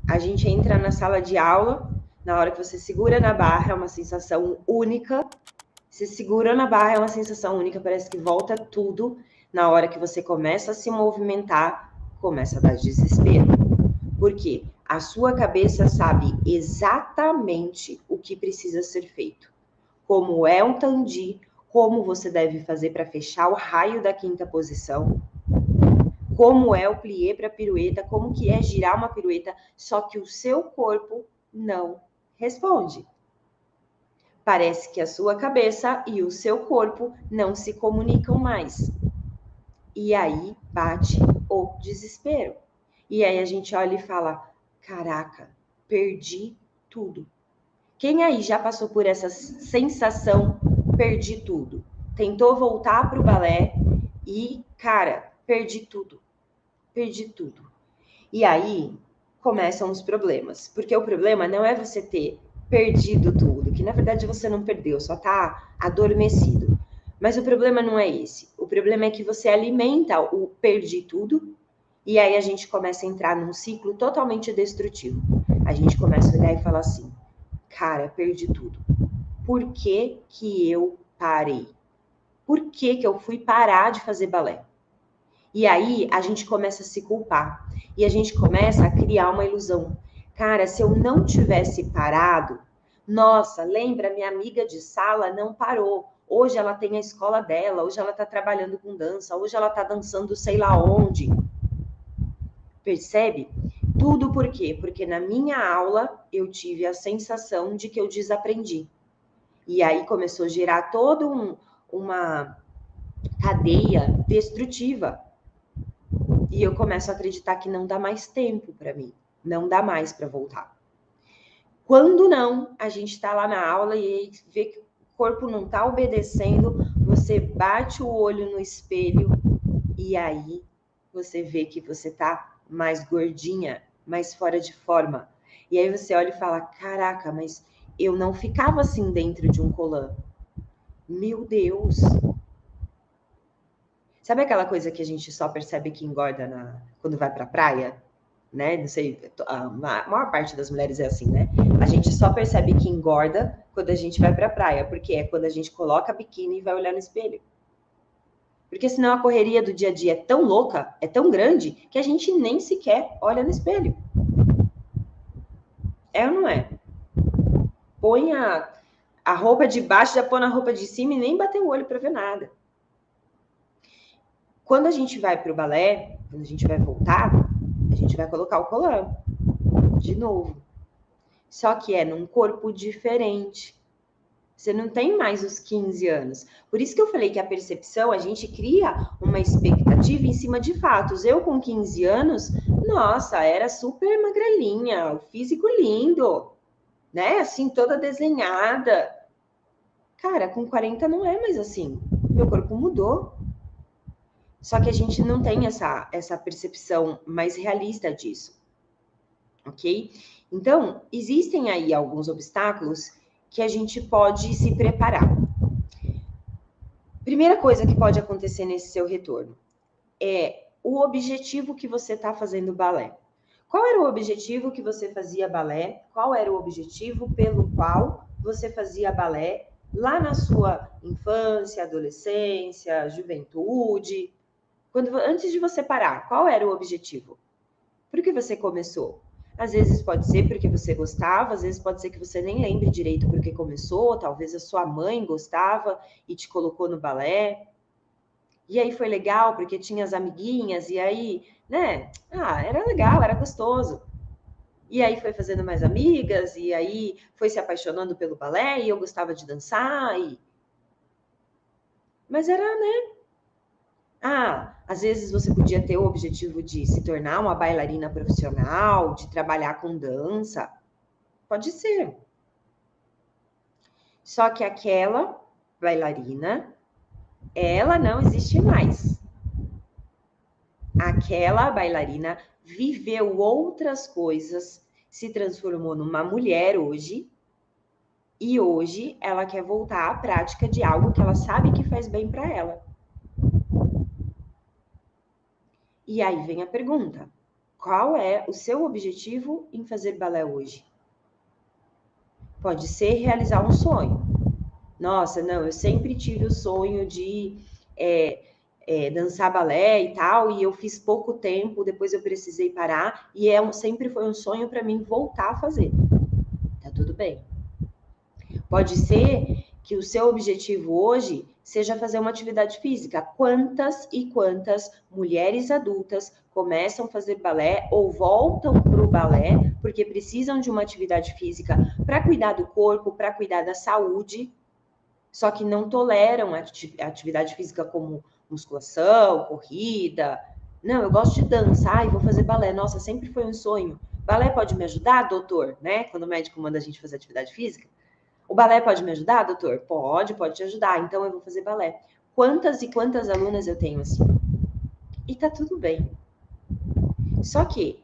A gente entra na sala de aula, na hora que você segura na barra, é uma sensação única. Se segura na barra, é uma sensação única, parece que volta tudo. Na hora que você começa a se movimentar, começa a dar desespero. Por quê? A sua cabeça sabe exatamente o que precisa ser feito. Como é um tandi, como você deve fazer para fechar o raio da quinta posição, como é o plié para pirueta, como que é girar uma pirueta, só que o seu corpo não responde. Parece que a sua cabeça e o seu corpo não se comunicam mais. E aí bate o desespero. E aí a gente olha e fala, caraca, perdi tudo. Quem aí já passou por essa sensação, perdi tudo? Tentou voltar para o balé e, cara, perdi tudo. Perdi tudo. E aí começam os problemas. Porque o problema não é você ter perdido tudo, que na verdade você não perdeu, só está adormecido. Mas o problema não é esse. O problema é que você alimenta o perdi tudo e aí a gente começa a entrar num ciclo totalmente destrutivo. A gente começa a olhar e falar assim, cara, perdi tudo. Por que que eu parei? Por que que eu fui parar de fazer balé? E aí a gente começa a se culpar. E a gente começa a criar uma ilusão. Cara, se eu não tivesse parado, nossa, lembra, minha amiga de sala não parou. Hoje ela tem a escola dela, hoje ela tá trabalhando com dança, hoje ela tá dançando sei lá onde. Percebe? Tudo por quê? Porque na minha aula eu tive a sensação de que eu desaprendi. E aí começou a gerar toda uma cadeia destrutiva. E eu começo a acreditar que não dá mais tempo para mim, não dá mais para voltar. Quando não, a gente está lá na aula e vê que o corpo não está obedecendo, você bate o olho no espelho e aí você vê que você está mais gordinha, mais fora de forma. E aí você olha e fala, caraca, mas eu não ficava assim dentro de um colã. Meu Deus! Sabe aquela coisa que a gente só percebe que engorda quando vai pra praia? Né? Não sei, a maior parte das mulheres é assim, né? A gente só percebe que engorda quando a gente vai pra praia, porque é quando a gente coloca a biquíni e vai olhar no espelho. Porque senão a correria do dia a dia é tão louca, é tão grande, que a gente nem sequer olha no espelho. É ou não é? Põe a roupa de baixo, já põe na roupa de cima e nem bater o olho para ver nada. Quando a gente vai pro balé, quando a gente vai voltar, a gente vai colocar o colã de novo. Só que é num corpo diferente. Você não tem mais os 15 anos. Por isso que eu falei que a percepção, a gente cria uma expectativa em cima de fatos. Eu com 15 anos, nossa, era super magrelinha, o físico lindo, né? Assim, toda desenhada. Cara, com 40 não é mais assim. Meu corpo mudou. Só que a gente não tem essa percepção mais realista disso, ok? Então, existem aí alguns obstáculos que a gente pode se preparar. Primeira coisa que pode acontecer nesse seu retorno é o objetivo que você está fazendo balé. Qual era o objetivo que você fazia balé? Qual era o objetivo pelo qual você fazia balé lá na sua infância, adolescência, juventude? Antes de você parar, qual era o objetivo? Por que você começou? Às vezes pode ser porque você gostava, às vezes pode ser que você nem lembre direito porque começou, talvez a sua mãe gostava e te colocou no balé. E aí foi legal porque tinha as amiguinhas e aí, né? Ah, era legal, era gostoso. E aí foi fazendo mais amigas e aí foi se apaixonando pelo balé e eu gostava de dançar e mas era, né? Às vezes você podia ter o objetivo de se tornar uma bailarina profissional, de trabalhar com dança. Pode ser. Só que aquela bailarina, ela não existe mais. Aquela bailarina viveu outras coisas, se transformou numa mulher hoje, e hoje ela quer voltar à prática de algo que ela sabe que faz bem para ela. E aí vem a pergunta: Qual é o seu objetivo em fazer balé hoje? Pode ser realizar um sonho. Nossa, não, eu sempre tive o sonho de dançar balé e tal, e eu fiz pouco tempo, depois eu precisei parar, e sempre foi um sonho para mim voltar a fazer. Tá tudo bem. Pode ser que o seu objetivo hoje seja fazer uma atividade física. Quantas e quantas mulheres adultas começam a fazer balé ou voltam para o balé porque precisam de uma atividade física para cuidar do corpo, para cuidar da saúde, só que não toleram a atividade física como musculação, corrida. Não, eu gosto de dançar e vou fazer balé. Nossa, sempre foi um sonho. Balé pode me ajudar, doutor? Né? Quando o médico manda a gente fazer atividade física. O balé pode me ajudar, doutor? Pode te ajudar. Então eu vou fazer balé. Quantas e quantas alunas eu tenho assim? E tá tudo bem. Só que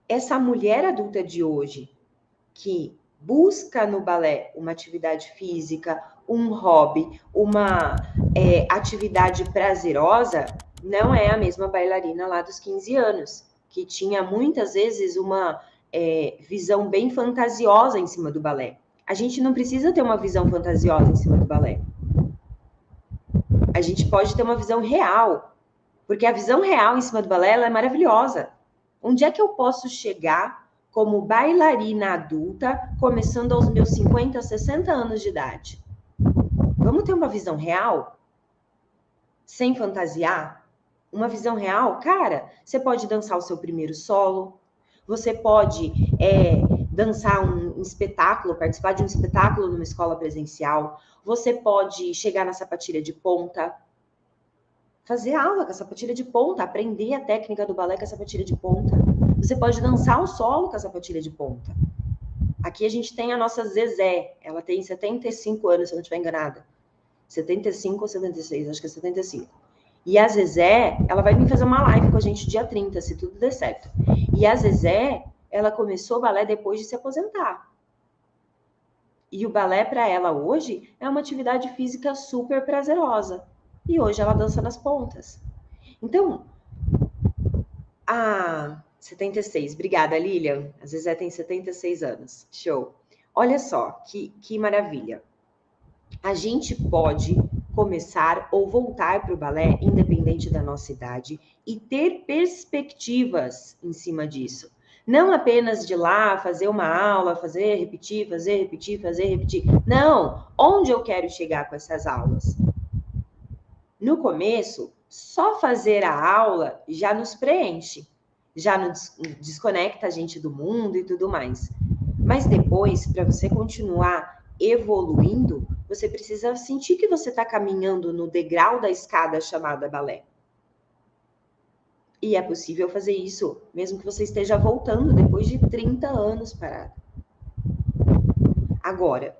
essa mulher adulta de hoje que busca no balé uma atividade física, um hobby, uma atividade prazerosa, não é a mesma bailarina lá dos 15 anos, que tinha muitas vezes uma visão bem fantasiosa em cima do balé. A gente não precisa ter uma visão fantasiosa em cima do balé. A gente pode ter uma visão real, porque a visão real em cima do balé ela é maravilhosa. Onde é que eu posso chegar como bailarina adulta, começando aos meus 50, 60 anos de idade? Vamos ter uma visão real? Sem fantasiar? Uma visão real? Cara, você pode dançar o seu primeiro solo, você pode dançar um espetáculo, participar de um espetáculo numa escola presencial, você pode chegar na sapatilha de ponta, fazer aula com a sapatilha de ponta, aprender a técnica do balé com a sapatilha de ponta. Você pode dançar um solo com a sapatilha de ponta. Aqui a gente tem a nossa Zezé, ela tem 75 anos, se eu não estiver enganada. 75 ou 76, acho que é 75. E a Zezé, ela vai vir fazer uma live com a gente dia 30, se tudo der certo. E a Zezé, ela começou balé depois de se aposentar. E o balé para ela hoje é uma atividade física super prazerosa. E hoje ela dança nas pontas. Então, 76. Obrigada, Lilian. A Zezé tem 76 anos. Show. Olha só, que maravilha. A gente pode começar ou voltar para o balé, independente da nossa idade, e ter perspectivas em cima disso. Não apenas de ir lá, fazer uma aula, fazer, repetir, fazer, repetir, fazer, repetir. Não! Onde eu quero chegar com essas aulas? No começo, só fazer a aula já nos preenche, já nos desconecta a gente do mundo e tudo mais. Mas depois, para você continuar evoluindo, você precisa sentir que você está caminhando no degrau da escada chamada balé. E é possível fazer isso, mesmo que você esteja voltando depois de 30 anos parado. Agora,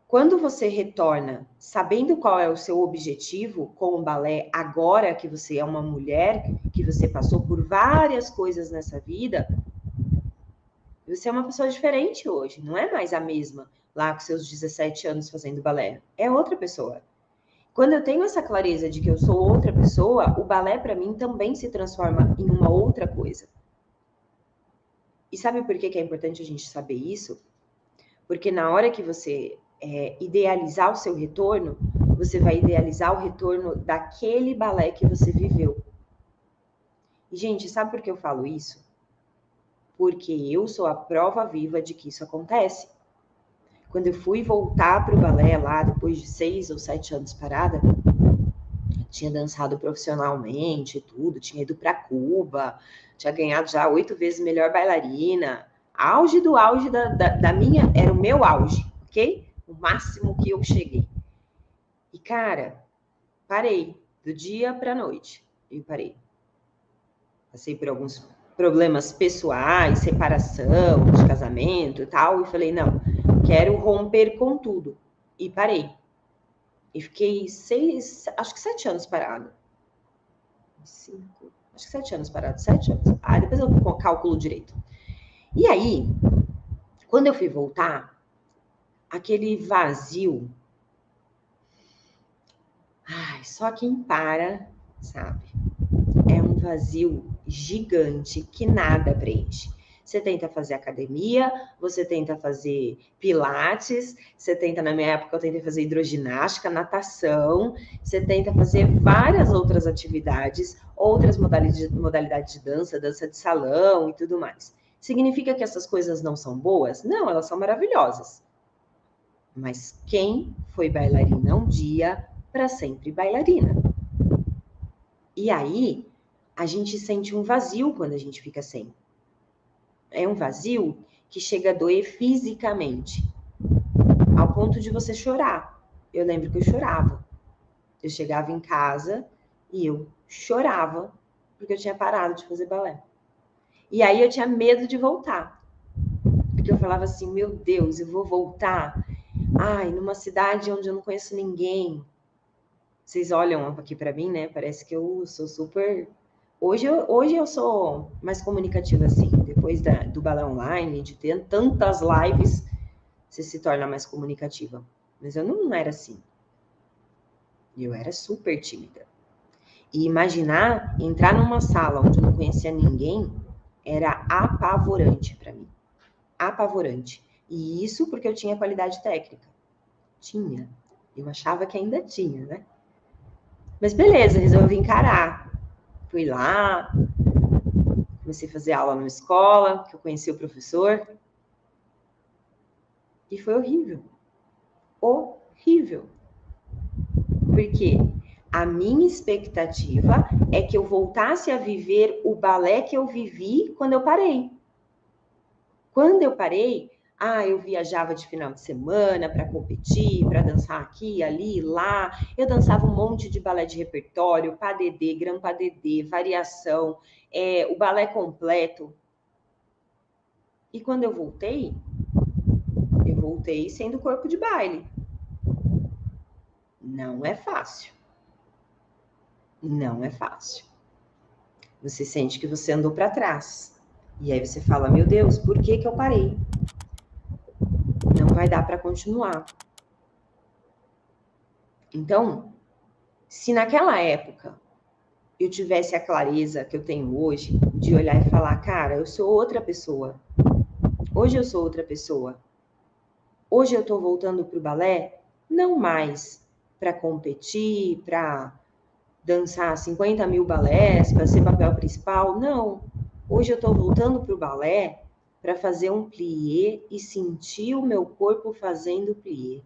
quando você retorna sabendo qual é o seu objetivo com o balé, agora que você é uma mulher, que você passou por várias coisas nessa vida, você é uma pessoa diferente hoje, não é mais a mesma lá com seus 17 anos fazendo balé. É outra pessoa. Quando eu tenho essa clareza de que eu sou outra pessoa, o balé para mim também se transforma em uma outra coisa. E sabe por que é importante a gente saber isso? Porque na hora que você idealizar o seu retorno, você vai idealizar o retorno daquele balé que você viveu. E, gente, sabe por que eu falo isso? Porque eu sou a prova viva de que isso acontece. Quando eu fui voltar para o balé lá, depois de 6 ou 7 anos parada, tinha dançado profissionalmente e tudo, tinha ido para Cuba, tinha ganhado já 8 vezes melhor bailarina. Auge do auge da minha, era o meu auge, ok? O máximo que eu cheguei. E, cara, parei do dia para a noite. Eu parei. Passei por alguns problemas pessoais, separação, de casamento e tal, e falei, não, quero romper com tudo. E parei. E fiquei 7 anos parado. 5, acho que 7 anos parado, 7 anos. Depois eu calculo direito. E aí, quando eu fui voltar, aquele vazio, só quem para, sabe? É um vazio gigante que nada preenche. Você tenta fazer academia, você tenta fazer pilates, você tenta, na minha época, eu tentei fazer hidroginástica, natação, você tenta fazer várias outras atividades, outras modalidades de dança, dança de salão e tudo mais. Significa que essas coisas não são boas? Não, elas são maravilhosas. Mas quem foi bailarina um dia, para sempre bailarina. E aí, a gente sente um vazio quando a gente fica sem. É um vazio que chega a doer fisicamente, ao ponto de você chorar. Eu lembro que eu chorava. Eu chegava em casa e eu chorava porque eu tinha parado de fazer balé. E aí eu tinha medo de voltar. Porque eu falava assim, meu Deus, eu vou voltar, numa cidade onde eu não conheço ninguém. Vocês olham aqui para mim, né? Parece que eu sou super... Hoje eu sou mais comunicativa, assim. Depois do balé online, de ter tantas lives, você se torna mais comunicativa. Mas eu não era assim. Eu era super tímida. E imaginar entrar numa sala onde eu não conhecia ninguém era apavorante para mim. Apavorante. E isso porque eu tinha qualidade técnica. Tinha. Eu achava que ainda tinha, né? Mas beleza, resolvi encarar. Fui lá, comecei a fazer aula numa escola, que eu conheci o professor. E foi horrível. Horrível. Por quê? A minha expectativa é que eu voltasse a viver o balé que eu vivi quando eu parei. Quando eu parei, eu viajava de final de semana para competir, para dançar aqui, ali, lá. Eu dançava um monte de balé de repertório, pas de deux, grand pas de deux, variação, o balé completo. E quando eu voltei sendo corpo de baile. Não é fácil. Não é fácil. Você sente que você andou para trás. E aí você fala, meu Deus, por que eu parei? Não vai dar para continuar. Então, se naquela época eu tivesse a clareza que eu tenho hoje, de olhar e falar, cara, eu sou outra pessoa. Hoje eu sou outra pessoa. Hoje eu estou voltando para o balé, não mais para competir, para dançar 50 mil balés, para ser papel principal. Não. Hoje eu estou voltando para o balé para fazer um plié e sentir o meu corpo fazendo plié.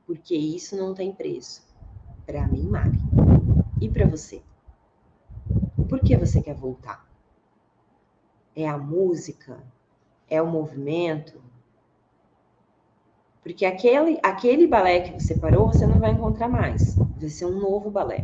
Porque isso não tem preço. Para mim, Mari. E para você? Por que você quer voltar? É a música? É o movimento? Porque aquele balé que você parou, você não vai encontrar mais. Vai ser um novo balé.